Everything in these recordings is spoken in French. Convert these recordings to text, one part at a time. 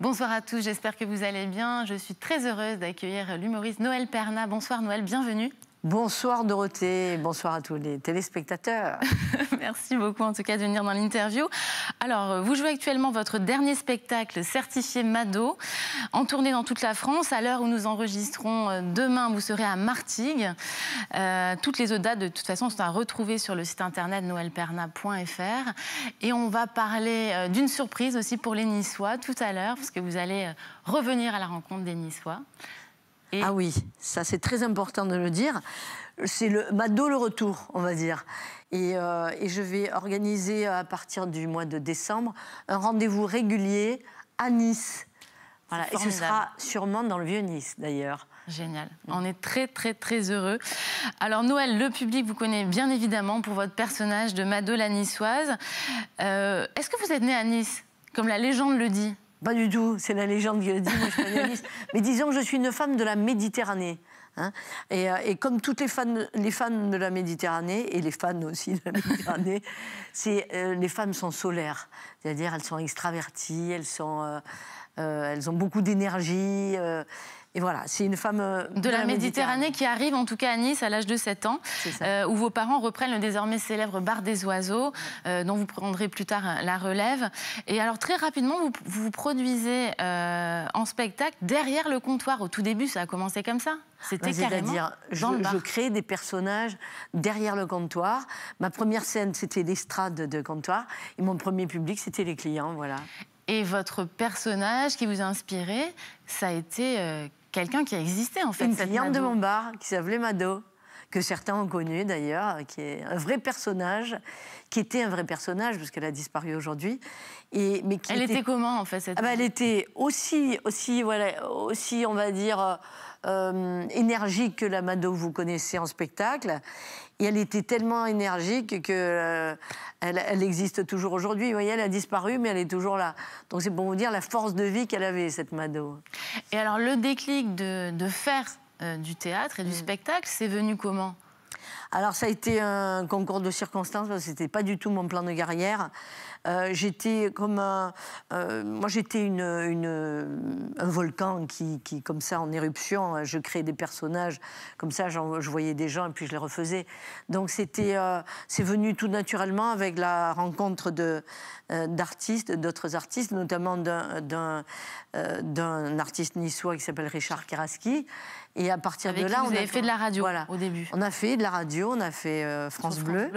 Bonsoir à tous, j'espère que vous allez bien. Je suis très heureuse d'accueillir l'humoriste Noël Perna. Bonsoir Noël, bienvenue. Bonsoir Dorothée, bonsoir à tous les téléspectateurs. Merci beaucoup en tout cas de venir dans l'interview. Alors, vous jouez actuellement votre dernier spectacle certifié Mado, en tournée dans toute la France. À l'heure où nous enregistrons, demain, vous serez à Martigues. Toutes les autres dates, de toute façon, sont à retrouver sur le site internet noelperna.fr. Et on va parler d'une surprise aussi pour les Niçois tout à l'heure, parce que vous allez revenir à la rencontre des Niçois. Et... Ah oui, ça c'est très important de le dire. C'est le Mado le retour, on va dire. Et je vais organiser à partir du mois de décembre un rendez-vous régulier à Nice. Voilà. Et ce sera sûrement dans le Vieux-Nice d'ailleurs. Génial. On est très, très, très heureux. Alors, Noël, le public vous connaît bien évidemment pour votre personnage de Mado la Niçoise. Est-ce que vous êtes née à Nice, comme la légende le dit ? Pas du tout, c'est la légende qui le dit, moi je suis née à Nice. Mais disons que je suis une femme de la Méditerranée. Hein, et comme toutes les femmes de la Méditerranée, et les fans aussi de la Méditerranée, les femmes sont solaires. C'est-à-dire elles sont extraverties, elles ont beaucoup d'énergie. Et voilà, c'est une femme de la Méditerranée qui arrive en tout cas à Nice à l'âge de 7 ans, où vos parents reprennent le désormais célèbre Bar des Oiseaux, dont vous prendrez plus tard la relève. Et alors très rapidement, vous vous produisez en spectacle derrière le comptoir. Au tout début, ça a commencé comme ça. C'était carrément dans le bar. Je crée des personnages derrière le comptoir. Ma première scène, c'était l'estrade de comptoir. Et mon premier public, c'était les clients, voilà. Et votre personnage qui vous a inspiré, ça a été quelqu'un qui a existé en fait. Une cliente de mon bar qui s'appelait Mado, que certains ont connu d'ailleurs, qui est un vrai personnage, qui était un vrai personnage parce qu'elle a disparu aujourd'hui. Elle était comment en fait cette elle était aussi, on va dire, énergique que la Mado que vous connaissez en spectacle. Et elle était tellement énergique qu'elle elle existe toujours aujourd'hui. Vous voyez, elle a disparu, mais elle est toujours là. Donc c'est pour vous dire la force de vie qu'elle avait, cette Mado. Et alors, le déclic de faire du théâtre et du spectacle, c'est venu comment ? Alors, ça a été un concours de circonstances, parce que c'était pas du tout mon plan de carrière. J'étais comme moi, j'étais un volcan qui, comme ça, en éruption. Je créais des personnages, comme ça, je voyais des gens et puis je les refaisais. Donc, c'est venu tout naturellement avec la rencontre d'artistes, d'autres artistes, notamment d'un artiste niçois qui s'appelle Richard Keraski. Et à partir de là, vous avez fait de la radio au début. On a fait de la radio, on a fait France Bleu.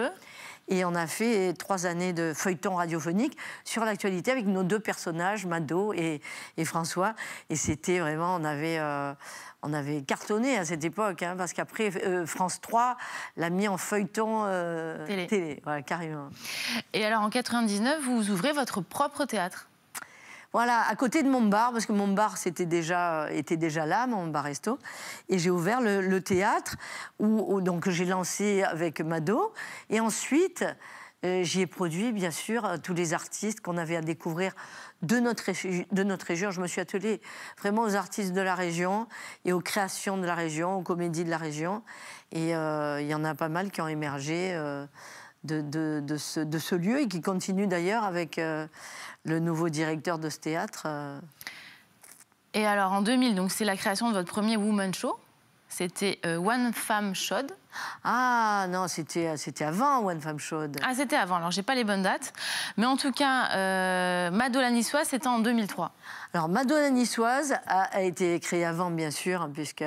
Et on a fait 3 années de feuilleton radiophonique sur l'actualité avec nos 2 personnages, Mado et François. Et c'était vraiment, on avait cartonné à cette époque, hein, parce qu'après, France 3 l'a mis en feuilleton télé. Voilà, carrément. Et alors, en 99, vous ouvrez votre propre théâtre. Voilà, à côté de mon bar, parce que mon bar était déjà là, mon bar-resto, et j'ai ouvert le théâtre, donc j'ai lancé avec Mado, et ensuite j'y ai produit bien sûr tous les artistes qu'on avait à découvrir de notre région. Je me suis attelée vraiment aux artistes de la région et aux créations de la région, aux comédies de la région, et il y en a pas mal qui ont émergé de ce lieu et qui continue d'ailleurs avec le nouveau directeur de ce théâtre. Et alors en 2000, donc c'est la création de votre premier Woman Show. C'était One Femme Chaude. Ah non, c'était avant One Femme Chaude. Ah, c'était avant, alors j'ai pas les bonnes dates. Mais en tout cas, Mado la Niçoise, c'était en 2003. Alors Mado la Niçoise a été créée avant, bien sûr, puisque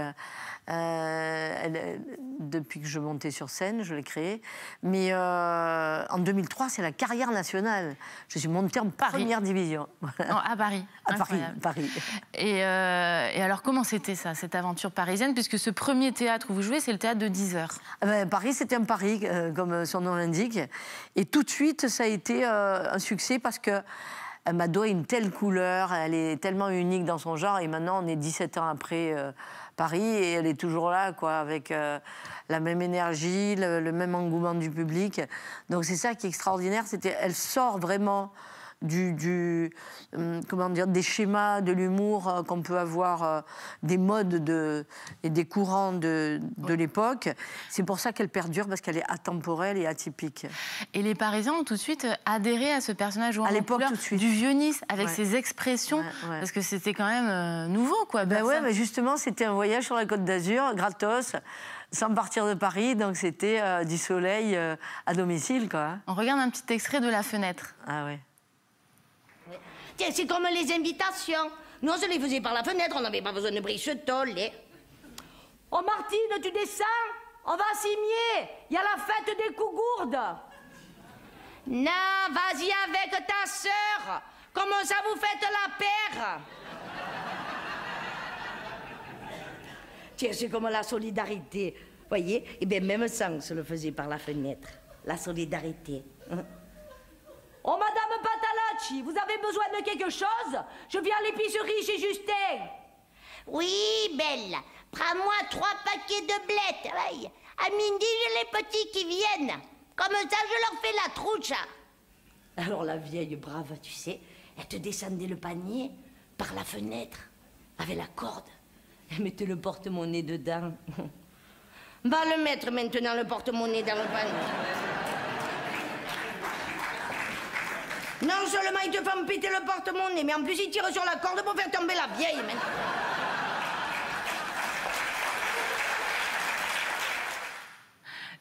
depuis que je montais sur scène, je l'ai créée. Mais en 2003, c'est la carrière nationale. Je suis montée en première division. Non, à Paris. À Paris. Et alors, comment c'était ça, cette aventure parisienne, puisque ce premier théâtre où vous jouez, c'est le théâtre de 10 heures. Paris, c'était un pari, comme son nom l'indique. Et tout de suite, ça a été un succès parce que Mado a une telle couleur, elle est tellement unique dans son genre. Et maintenant, on est 17 ans après Paris et elle est toujours là, quoi, avec la même énergie, le même engouement du public. Donc c'est ça qui est extraordinaire. Elle sort vraiment comment dire, des schémas de l'humour qu'on peut avoir, des modes et des courants de l'époque. C'est pour ça qu'elle perdure, parce qu'elle est atemporelle et atypique. Et les Parisiens ont tout de suite adhéré à ce personnage jouant en couleur du vieux Nice, avec ses expressions, parce que c'était quand même nouveau, quoi. Ben ouais, mais justement, c'était un voyage sur la Côte d'Azur, gratos, sans partir de Paris, donc c'était du soleil à domicile, quoi. On regarde un petit extrait de La Fenêtre. Ah ouais. Tiens, c'est comme les invitations. Nous, on se les faisait par la fenêtre, on n'avait pas besoin de brichetol. Oh, Martine, tu descends? On va à Cimier. Il y a la fête des Cougourdes. Non, vas-y avec ta sœur. Comment ça vous faites la paire? Tiens, c'est comme la solidarité. Voyez? Eh bien, même ça, on se le faisait par la fenêtre. La solidarité. Hein? Oh, Madame Patalacci, vous avez besoin de quelque chose? Je viens à l'épicerie chez Justin. Oui, belle. Prends-moi 3 paquets de blettes. Ouais. À midi, j'ai les petits qui viennent. Comme ça, je leur fais la trouche. Alors la vieille brave, tu sais, elle te descendait le panier par la fenêtre, avec la corde. Elle mettait le porte-monnaie dedans. Va le mettre maintenant, le porte-monnaie dans le panier. Non seulement ils te font péter le porte-monnaie, mais en plus ils tirent sur la corde pour faire tomber la vieille. Mais...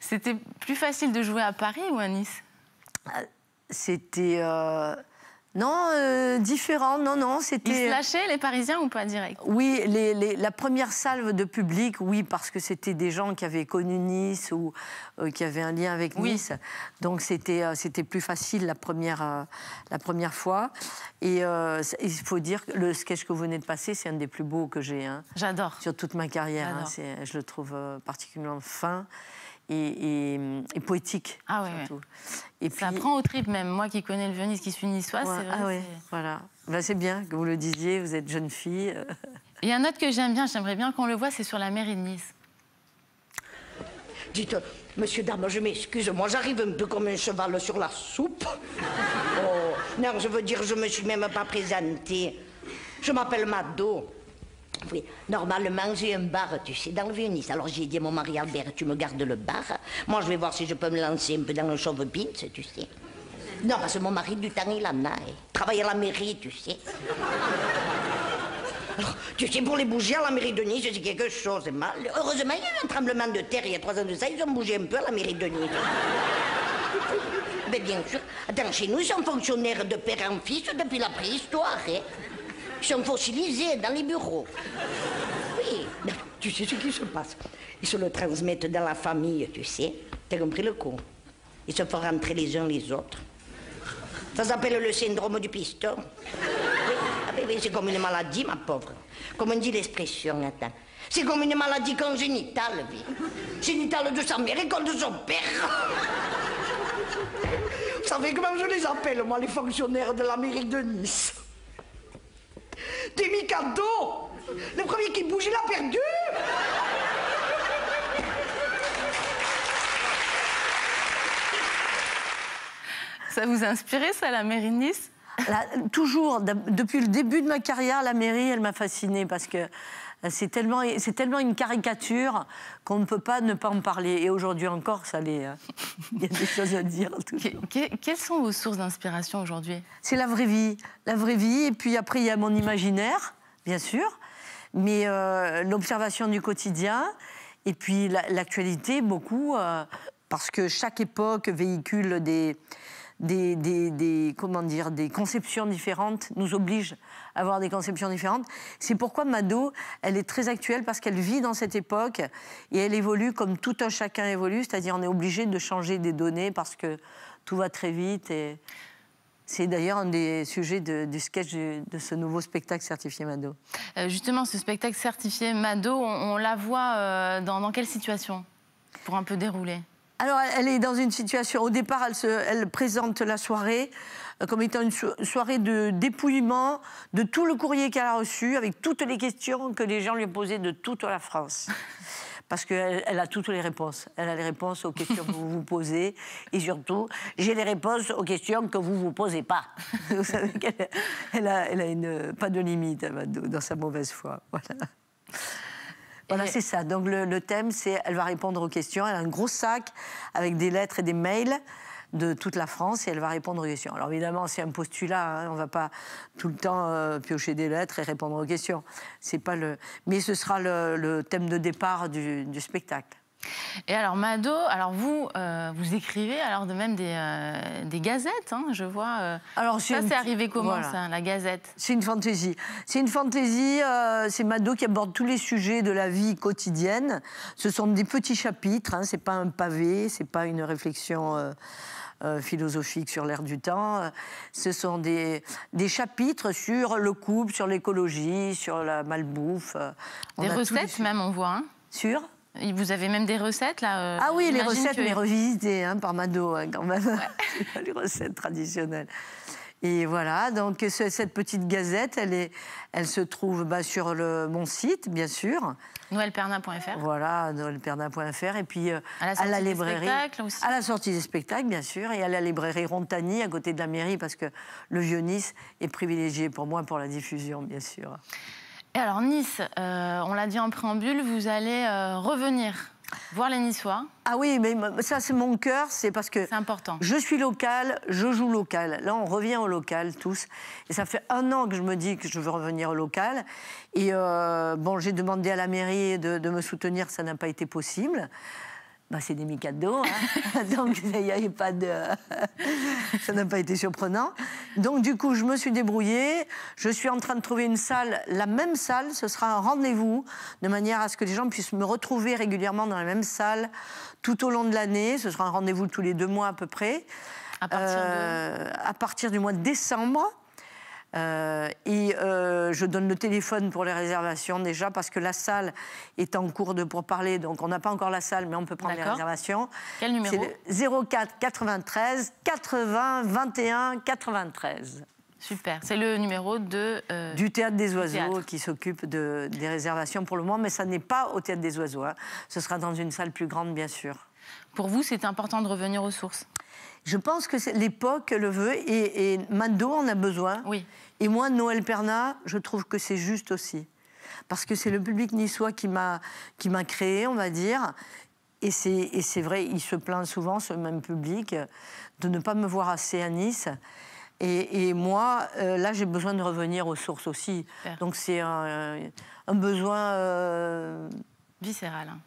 C'était plus facile de jouer à Paris ou à Nice? C'était... Non, différent, non, c'était... Ils se lâchaient, les Parisiens, ou pas direct? Oui, la première salve de public, oui, parce que c'était des gens qui avaient connu Nice ou qui avaient un lien avec Nice. Donc c'était plus facile la première fois. Et il faut dire que le sketch que vous venez de passer, c'est un des plus beaux que j'ai. Hein, j'adore. Sur toute ma carrière. Hein, je le trouve particulièrement fin. Et poétique, surtout. Ouais. Et puis... Ça prend aux tripes même. Moi qui connais le vieux Nice, qui suis niçoise, c'est vrai. Ah ouais, voilà. Ben, c'est bien que vous le disiez, vous êtes jeune fille. Il y a un autre que j'aime bien, j'aimerais bien qu'on le voit, c'est sur la mairie de Nice. Dites, monsieur, dame, je m'excuse, moi j'arrive un peu comme un cheval sur la soupe. Oh, non, je veux dire, je me suis même pas présentée. Je m'appelle Mado. Oui, normalement, j'ai un bar, tu sais, dans le Vieux-Nice. Alors j'ai dit à mon mari Albert, tu me gardes le bar. Moi, je vais voir si je peux me lancer un peu dans le chauve-pinte, tu sais. Non, parce que mon mari, du temps, il en a. Il travaille à la mairie, tu sais. Alors, tu sais, pour les bougies à la mairie de Nice, c'est quelque chose. Heureusement, il y a eu un tremblement de terre il y a 3 ans de ça. Ils ont bougé un peu à la mairie de Nice. Mais bien sûr. Attends, chez nous, ils sont fonctionnaires de père en fils depuis la préhistoire, hein. Ils sont fossilisés dans les bureaux. Oui, mais tu sais ce qui se passe. Ils se le transmettent dans la famille, tu sais. T'as compris le coup? Ils se font rentrer les uns les autres. Ça s'appelle le syndrome du piston. Oui, c'est comme une maladie, ma pauvre. Comme on dit l'expression, attends. C'est comme une maladie congénitale, oui. Génitale de sa mère et comme de son père. Vous savez comment je les appelle, moi, les fonctionnaires de l'Amérique de Nice? Des Mikado! Le premier qui bouge, il a perdu! Ça vous a inspiré, ça, la mairie de Nice? Toujours, depuis le début de ma carrière, la mairie, elle m'a fascinée parce que c'est tellement une caricature qu'on ne peut pas ne pas en parler. Et aujourd'hui encore, ça l'est. Il y a des choses à dire. Quelles sont vos sources d'inspiration aujourd'hui? C'est la vraie vie. La vraie vie. Et puis après, il y a mon imaginaire, bien sûr. Mais l'observation du quotidien. Et puis l'actualité, beaucoup. Parce que chaque époque véhicule des conceptions différentes, nous oblige à avoir des conceptions différentes. C'est pourquoi Mado, elle est très actuelle parce qu'elle vit dans cette époque et elle évolue comme tout un chacun évolue, c'est-à-dire on est obligé de changer des données parce que tout va très vite. Et c'est d'ailleurs un des sujets du sketch de ce nouveau spectacle certifié Mado. Justement, ce spectacle certifié Mado, on la voit dans quelle situation? Pour un peu dérouler. Alors, elle est dans une situation... Au départ, elle présente la soirée comme étant une soirée de dépouillement de tout le courrier qu'elle a reçu, avec toutes les questions que les gens lui ont posées de toute la France. parce qu'elle a toutes les réponses. Elle a les réponses aux questions que vous vous posez. Et surtout, j'ai les réponses aux questions que vous ne vous posez pas. Vous savez qu'elle a pas de limite dans sa mauvaise foi. Voilà. Voilà, c'est ça. Donc le thème, c'est elle va répondre aux questions. Elle a un gros sac avec des lettres et des mails de toute la France et elle va répondre aux questions. Alors évidemment, c'est un postulat, hein, on ne va pas tout le temps piocher des lettres et répondre aux questions. C'est pas mais ce sera le thème de départ du spectacle. Et alors Mado, alors vous écrivez alors de même des gazettes, hein, je vois. Alors ça c'est arrivé comment voilà. Ça, la gazette? C'est une fantaisie. C'est une fantaisie. C'est Mado qui aborde tous les sujets de la vie quotidienne. Ce sont des petits chapitres. Hein, c'est pas un pavé. C'est pas une réflexion philosophique sur l'air du temps. Ce sont des chapitres sur le couple, sur l'écologie, sur la malbouffe. Des recettes même, on voit. Hein. Sur Vous avez même des recettes là. Ah oui, les recettes, mais revisitées hein, par Mado, hein, quand même. Ouais. Les recettes traditionnelles. Et voilà, donc cette petite gazette, elle se trouve sur mon site, bien sûr. Noëlperna.fr. Voilà, noëlperna.fr. Et puis à la librairie. Aussi. À la sortie des spectacles, bien sûr. Et à la librairie Rontani, à côté de la mairie, parce que le Vieux-Nice est privilégié pour moi pour la diffusion, bien sûr. Et alors Nice, on l'a dit en préambule, vous allez revenir voir les Niçois. Ah oui, mais ça c'est mon cœur, c'est parce que c'est important. Je suis locale, je joue local. Là, on revient au local tous. Et ça fait 1 an que je me dis que je veux revenir au local. Et bon, j'ai demandé à la mairie de me soutenir, ça n'a pas été possible. Ben, c'est des mi-cadeaux, hein. Donc il n'y avait pas de... ça n'a pas été surprenant. Donc du coup, je me suis débrouillée. Je suis en train de trouver une salle, la même salle, ce sera un rendez-vous, de manière à ce que les gens puissent me retrouver régulièrement dans la même salle tout au long de l'année. Ce sera un rendez-vous tous les 2 mois à peu près. À partir du mois de décembre. Je donne le téléphone pour les réservations déjà parce que la salle est en cours de pourparlers, donc on n'a pas encore la salle mais on peut prendre les réservations. Quel numéro? C'est le 04 93 80 21 93. Super, c'est le numéro du Théâtre des Oiseaux qui s'occupe des réservations pour le moment, mais ça n'est pas au Théâtre des Oiseaux, hein. Ce sera dans une salle plus grande bien sûr. Pour vous, c'est important de revenir aux sources? Je pense que l'époque le veut et Mado en a besoin. Oui. Et moi, Noël Perna, je trouve que c'est juste aussi. Parce que c'est le public niçois qui m'a créé, on va dire. Et c'est vrai, il se plaint souvent, ce même public, de ne pas me voir assez à Nice. Et moi, là, j'ai besoin de revenir aux sources aussi. Super. Donc c'est un besoin... viscéral, hein.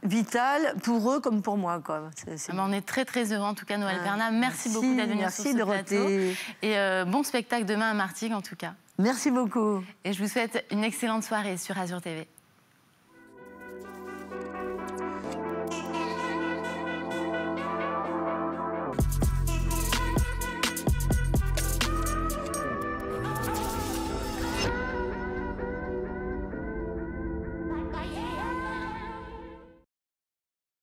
Vital, pour eux comme pour moi. Quoi. On est très très heureux en tout cas, Noël Perna. Merci beaucoup d'être venu sur ce plateau. Et bon spectacle demain à Martigues en tout cas. Merci beaucoup. Et je vous souhaite une excellente soirée sur Azur TV.